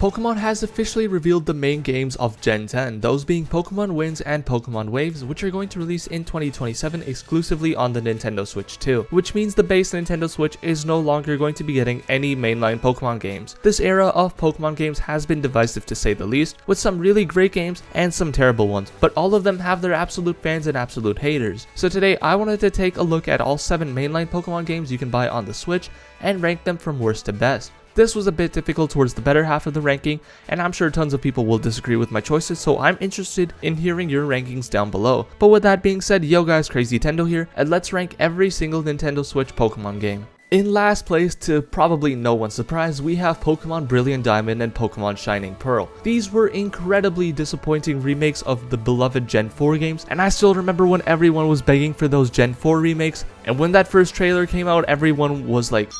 Pokemon has officially revealed the main games of Gen 10, those being Pokemon Winds and Pokemon Waves, which are going to release in 2027 exclusively on the Nintendo Switch 2, which means the base Nintendo Switch is no longer going to be getting any mainline Pokemon games. This era of Pokemon games has been divisive to say the least, with some really great games and some terrible ones, but all of them have their absolute fans and absolute haters. So today I wanted to take a look at all 7 mainline Pokemon games you can buy on the Switch and rank them from worst to best. This was a bit difficult towards the better half of the ranking, and I'm sure tons of people will disagree with my choices, so I'm interested in hearing your rankings down below. But with that being said, yo guys, Crazytendo here, and let's rank every single Nintendo Switch Pokemon game. In last place, to probably no one's surprise, we have Pokemon Brilliant Diamond and Pokemon Shining Pearl. These were incredibly disappointing remakes of the beloved Gen 4 games, and I still remember when everyone was begging for those Gen 4 remakes, and when that first trailer came out, everyone was like,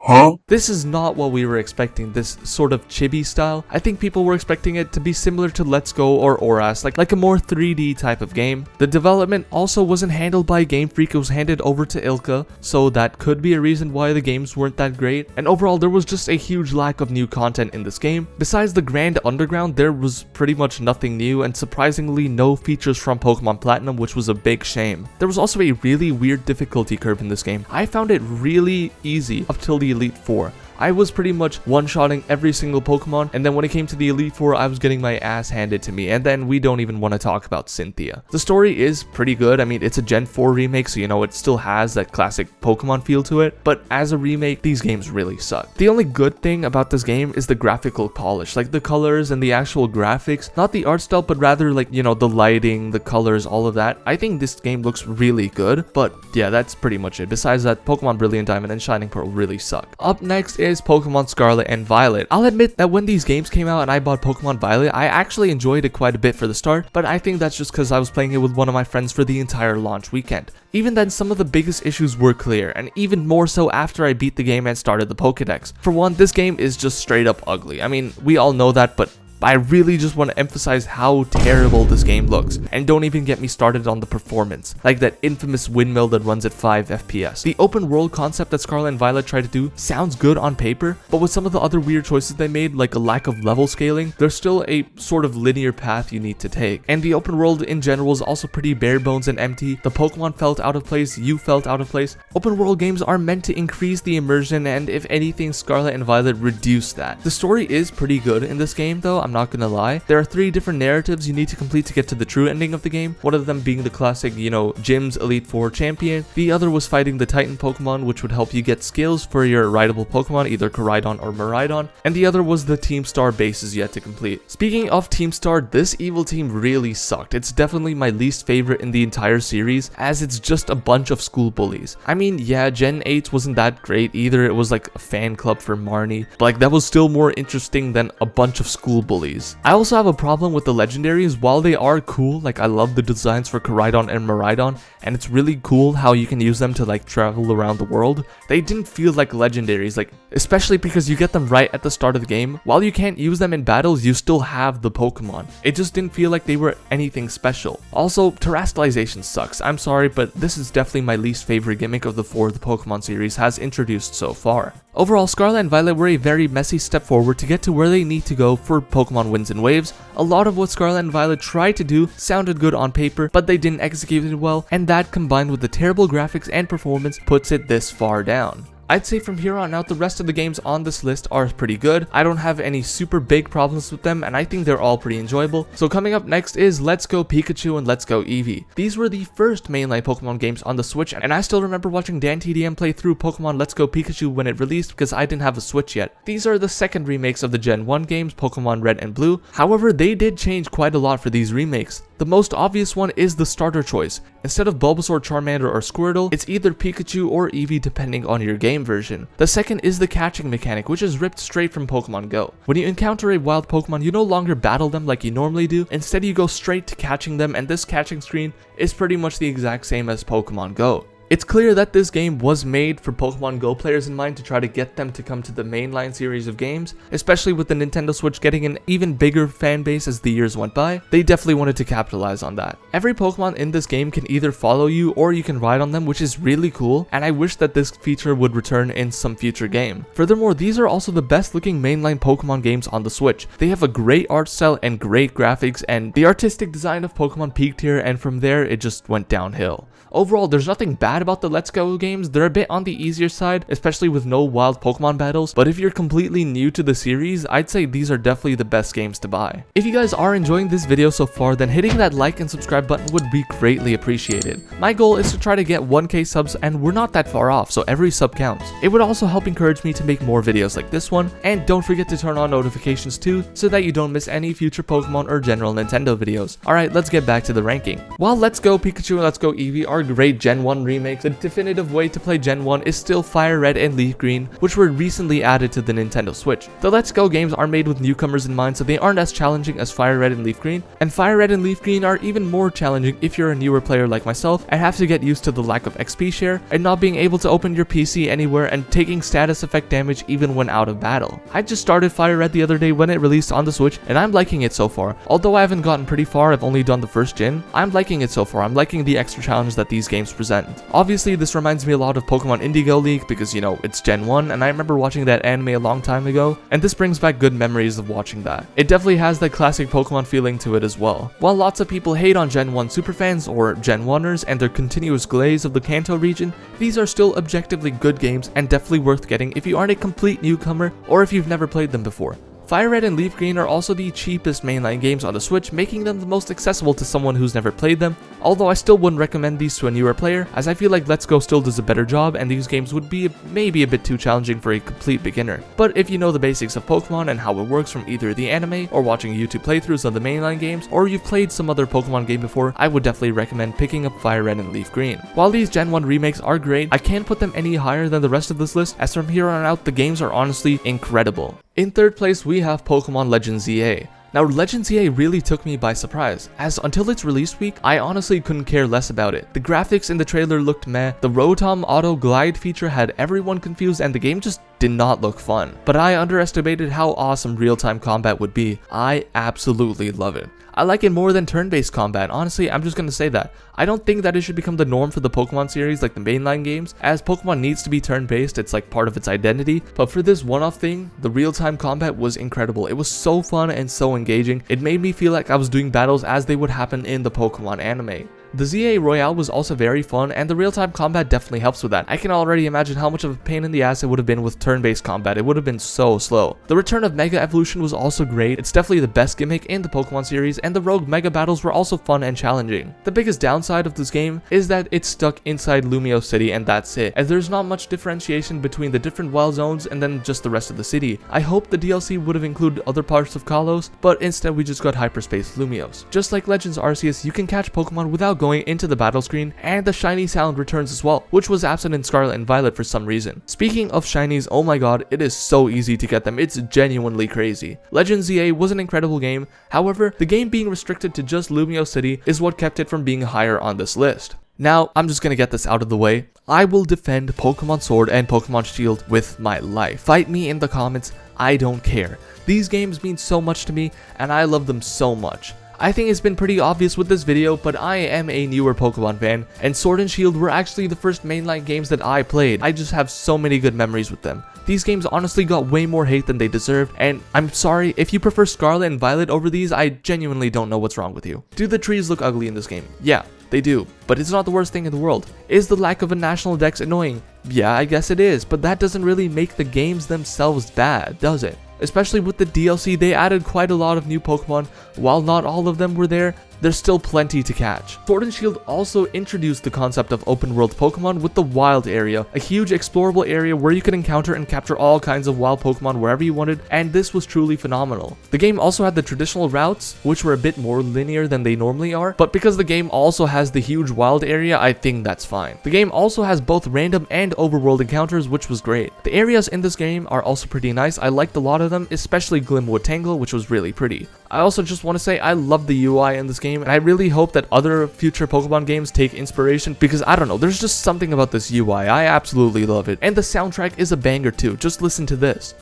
huh? This is not what we were expecting, this sort of chibi style. I think people were expecting it to be similar to Let's Go or Oras, like a more 3D type of game. The development also wasn't handled by Game Freak, it was handed over to Ilka, so that could be a reason why the games weren't that great. And overall, there was just a huge lack of new content in this game. Besides the Grand Underground, there was pretty much nothing new, and surprisingly no features from Pokemon Platinum, which was a big shame. There was also a really weird difficulty curve in this game. I found it really easy up till the Elite Four. I was pretty much one-shotting every single Pokemon, and then when it came to the Elite Four, I was getting my ass handed to me, and then we don't even want to talk about Cynthia. The story is pretty good. I mean, it's a Gen 4 remake, so you know, it still has that classic Pokemon feel to it, but as a remake, these games really suck. The only good thing about this game is the graphical polish, like the colors and the actual graphics, not the art style, but rather like, you know, the lighting, the colors, all of that. I think this game looks really good, but yeah, that's pretty much it. Besides that, Pokemon Brilliant Diamond and Shining Pearl really suck. Up next is Pokemon Scarlet and Violet. I'll admit that when these games came out and I bought Pokemon Violet, I actually enjoyed it quite a bit for the start, but I think that's just because I was playing it with one of my friends for the entire launch weekend. Even then, some of the biggest issues were clear, and even more so after I beat the game and started the Pokédex. For one, this game is just straight up ugly. I mean, we all know that, but I really just want to emphasize how terrible this game looks, and don't even get me started on the performance, like that infamous windmill that runs at 5 FPS. The open world concept that Scarlet and Violet tried to do sounds good on paper, but with some of the other weird choices they made, like a lack of level scaling, there's still a sort of linear path you need to take. And the open world in general is also pretty bare bones and empty. The Pokemon felt out of place, you felt out of place. Open world games are meant to increase the immersion, and if anything, Scarlet and Violet reduce that. The story is pretty good in this game though, I'm not gonna lie. There are 3 different narratives you need to complete to get to the true ending of the game. One of them being the classic, you know, Gym's Elite Four champion. The other was fighting the Titan Pokemon, which would help you get skills for your rideable Pokemon, either Koraidon or Miraidon. And the other was the Team Star bases you had to complete. Speaking of Team Star, this evil team really sucked. It's definitely my least favorite in the entire series, as it's just a bunch of school bullies. I mean, yeah, Gen 8 wasn't that great either. It was like a fan club for Marnie, but like that was still more interesting than a bunch of school bullies. I also have a problem with the legendaries. While they are cool, like I love the designs for Koraidon and Miraidon, and it's really cool how you can use them to like travel around the world, they didn't feel like legendaries, like especially because you get them right at the start of the game. While you can't use them in battles, you still have the Pokemon. It just didn't feel like they were anything special. Also, terrestrialization sucks. I'm sorry, but this is definitely my least favorite gimmick of the 4 the Pokemon series has introduced so far. Overall, Scarlet and Violet were a very messy step forward to get to where they need to go for Pokemon Winds and Waves. A lot of what Scarlet and Violet tried to do sounded good on paper, but they didn't execute it well, and that combined with the terrible graphics and performance puts it this far down. I'd say from here on out, the rest of the games on this list are pretty good. I don't have any super big problems with them, and I think they're all pretty enjoyable. So coming up next is Let's Go Pikachu and Let's Go Eevee. These were the first mainline Pokemon games on the Switch, and I still remember watching DanTDM play through Pokemon Let's Go Pikachu when it released because I didn't have a Switch yet. These are the second remakes of the Gen 1 games, Pokemon Red and Blue. However, they did change quite a lot for these remakes. The most obvious one is the starter choice. Instead of Bulbasaur, Charmander, or Squirtle, it's either Pikachu or Eevee depending on your game version. The second is the catching mechanic, which is ripped straight from Pokemon Go. When you encounter a wild Pokemon, you no longer battle them like you normally do. Instead, you go straight to catching them, and this catching screen is pretty much the exact same as Pokemon Go. It's clear that this game was made for Pokemon Go players in mind to try to get them to come to the mainline series of games, especially with the Nintendo Switch getting an even bigger fan base as the years went by. They definitely wanted to capitalize on that. Every Pokemon in this game can either follow you or you can ride on them, which is really cool, and I wish that this feature would return in some future game. Furthermore, these are also the best looking mainline Pokemon games on the Switch. They have a great art style and great graphics, and the artistic design of Pokemon peaked here, and from there it just went downhill. Overall, there's nothing bad about the Let's Go games. They're a bit on the easier side, especially with no wild Pokemon battles, but if you're completely new to the series, I'd say these are definitely the best games to buy. If you guys are enjoying this video so far, then hitting that like and subscribe button would be greatly appreciated. My goal is to try to get 1K subs, and we're not that far off, so every sub counts. It would also help encourage me to make more videos like this one, and don't forget to turn on notifications too, so that you don't miss any future Pokemon or general Nintendo videos. Alright, let's get back to the ranking. While Let's Go Pikachu and Let's Go Eevee are great Gen 1 remakes, the definitive way to play Gen 1 is still FireRed and LeafGreen, which were recently added to the Nintendo Switch. The Let's Go games are made with newcomers in mind, so they aren't as challenging as FireRed and LeafGreen, and FireRed and LeafGreen are even more challenging if you're a newer player like myself and have to get used to the lack of XP share and not being able to open your PC anywhere and taking status effect damage even when out of battle. I just started FireRed the other day when it released on the Switch, and I'm liking it so far. Although I haven't gotten pretty far, I've only done the first gen, I'm liking it so far. I'm liking the extra challenge that these games present. Obviously, this reminds me a lot of Pokemon Indigo League because, you know, it's Gen 1, and I remember watching that anime a long time ago, and this brings back good memories of watching that. It definitely has that classic Pokemon feeling to it as well. While lots of people hate on Gen 1 superfans or Gen 1ers and their continuous glaze of the Kanto region, these are still objectively good games and definitely worth getting if you aren't a complete newcomer or if you've never played them before. FireRed and LeafGreen are also the cheapest mainline games on the Switch, making them the most accessible to someone who's never played them, although I still wouldn't recommend these to a newer player, as I feel like Let's Go still does a better job and these games would be maybe a bit too challenging for a complete beginner. But if you know the basics of Pokemon and how it works from either the anime or watching YouTube playthroughs of the mainline games, or you've played some other Pokemon game before, I would definitely recommend picking up FireRed and LeafGreen. While these Gen 1 remakes are great, I can't put them any higher than the rest of this list, as from here on out the games are honestly incredible. In third place, we have Pokémon Legends ZA. Now, Legends ZA really took me by surprise, as until its release week, I honestly couldn't care less about it. The graphics in the trailer looked meh, the Rotom Auto Glide feature had everyone confused, and the game just did not look fun. But I underestimated how awesome real-time combat would be. I absolutely love it. I like it more than turn-based combat. Honestly, I'm just gonna say that. I don't think that it should become the norm for the Pokemon series like the mainline games, as Pokemon needs to be turn-based, it's like part of its identity. But for this one-off thing, the real-time combat was incredible. It was so fun and so engaging. It made me feel like I was doing battles as they would happen in the Pokemon anime. The ZA Royale was also very fun, and the real-time combat definitely helps with that. I can already imagine how much of a pain in the ass it would have been with turn-based combat. It would have been so slow. The return of Mega Evolution was also great. It's definitely the best gimmick in the Pokemon series, and the Rogue Mega battles were also fun and challenging. The biggest downside of this game is that it's stuck inside Lumio City, and that's it, as there's not much differentiation between the different wild zones and then just the rest of the city. I hope the DLC would have included other parts of Kalos, but instead we just got Hyperspace Lumios. Just like Legends Arceus, you can catch Pokemon without going into the battle screen, and the shiny sound returns as well, which was absent in Scarlet and Violet for some reason. Speaking of shinies, oh my god, it is so easy to get them. It's genuinely crazy. Legends ZA was an incredible game. However, the game being restricted to just Lumio City is what kept it from being higher on this list. Now, I'm just gonna get this out of the way. I will defend Pokemon Sword and Pokemon Shield with my life. Fight me in the comments, I don't care. These games mean so much to me, and I love them so much. I think it's been pretty obvious with this video, but I am a newer Pokemon fan, and Sword and Shield were actually the first mainline games that I played. I just have so many good memories with them. These games honestly got way more hate than they deserved, and I'm sorry, if you prefer Scarlet and Violet over these, I genuinely don't know what's wrong with you. Do the trees look ugly in this game? Yeah, they do, but it's not the worst thing in the world. Is the lack of a national dex annoying? Yeah, I guess it is, but that doesn't really make the games themselves bad, does it? Especially with the DLC, they added quite a lot of new Pokemon. While not all of them were there, there's still plenty to catch. Sword and Shield also introduced the concept of open world Pokemon with the wild area, a huge explorable area where you could encounter and capture all kinds of wild Pokemon wherever you wanted, and this was truly phenomenal. The game also had the traditional routes, which were a bit more linear than they normally are, but because the game also has the huge wild area, I think that's fine. The game also has both random and overworld encounters, which was great. The areas in this game are also pretty nice. I liked a lot of them, especially Glimwood Tangle, which was really pretty. I also just want to say I love the UI in this game. game, and I really hope that other future Pokemon games take inspiration, because I don't know, there's just something about this UI. I absolutely love it. And the soundtrack is a banger too. Just listen to this.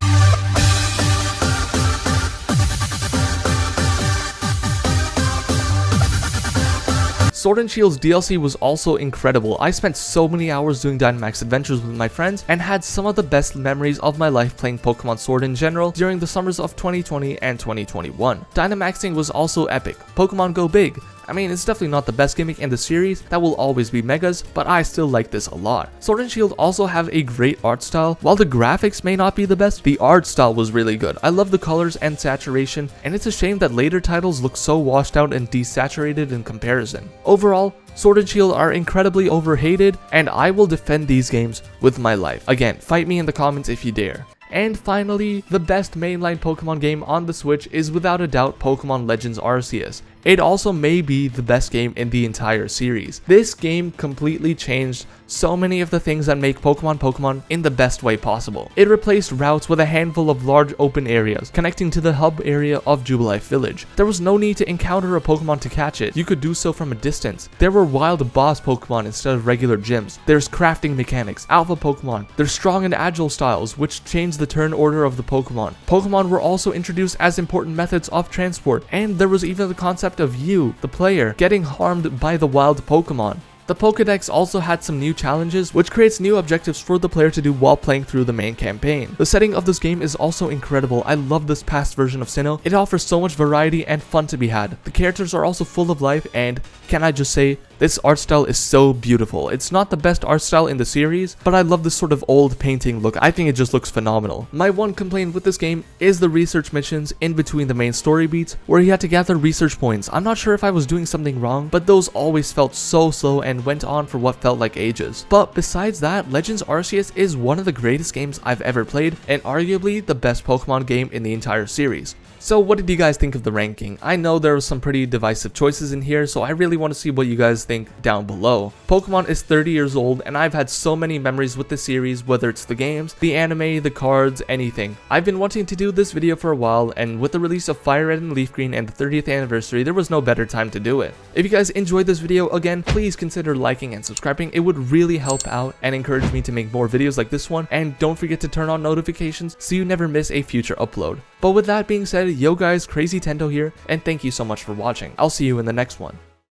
Sword and Shield's DLC was also incredible. I spent so many hours doing Dynamax adventures with my friends and had some of the best memories of my life playing Pokemon Sword in general during the summers of 2020 and 2021. Dynamaxing was also epic. Pokemon Go Big. I mean, it's definitely not the best gimmick in the series, that will always be Megas, but I still like this a lot. Sword and Shield also have a great art style. While the graphics may not be the best, the art style was really good. I love the colors and saturation, and it's a shame that later titles look so washed out and desaturated in comparison. Overall, Sword and Shield are incredibly overhated, and I will defend these games with my life. Again, fight me in the comments if you dare. And finally, the best mainline Pokemon game on the Switch is without a doubt Pokémon Legends Arceus. It also may be the best game in the entire series. This game completely changed so many of the things that make Pokemon in the best way possible. It replaced routes with a handful of large open areas connecting to the hub area of Jubilife Village. There was no need to encounter a Pokemon to catch it. You could do so from a distance. There were wild boss Pokemon instead of regular gyms. There's crafting mechanics, alpha Pokemon. There's strong and agile styles, which changed the turn order of the Pokemon. Pokemon were also introduced as important methods of transport, and there was even the concept of you, the player, getting harmed by the wild Pokemon. The Pokédex also had some new challenges, which creates new objectives for the player to do while playing through the main campaign. The setting of this game is also incredible. I love this past version of Sinnoh. It offers so much variety and fun to be had. The characters are also full of life, and can I just say, this art style is so beautiful. It's not the best art style in the series, but I love this sort of old painting look. I think it just looks phenomenal. My one complaint with this game is the research missions in between the main story beats, where you had to gather research points. I'm not sure if I was doing something wrong, but those always felt so slow and went on for what felt like ages. But besides that, Legends Arceus is one of the greatest games I've ever played, and arguably the best Pokemon game in the entire series. So what did you guys think of the ranking? I know there were some pretty divisive choices in here, so I really want to see what you guys think down below. Pokemon is 30 years old, and I've had so many memories with the series, whether it's the games, the anime, the cards, anything. I've been wanting to do this video for a while, and with the release of FireRed and LeafGreen and the 30th anniversary, there was no better time to do it. If you guys enjoyed this video, again, please consider liking and subscribing. It would really help out and encourage me to make more videos like this one, and don't forget to turn on notifications so you never miss a future upload. But with that being said, yo guys, Crazytendo here, and thank you so much for watching. I'll see you in the next one.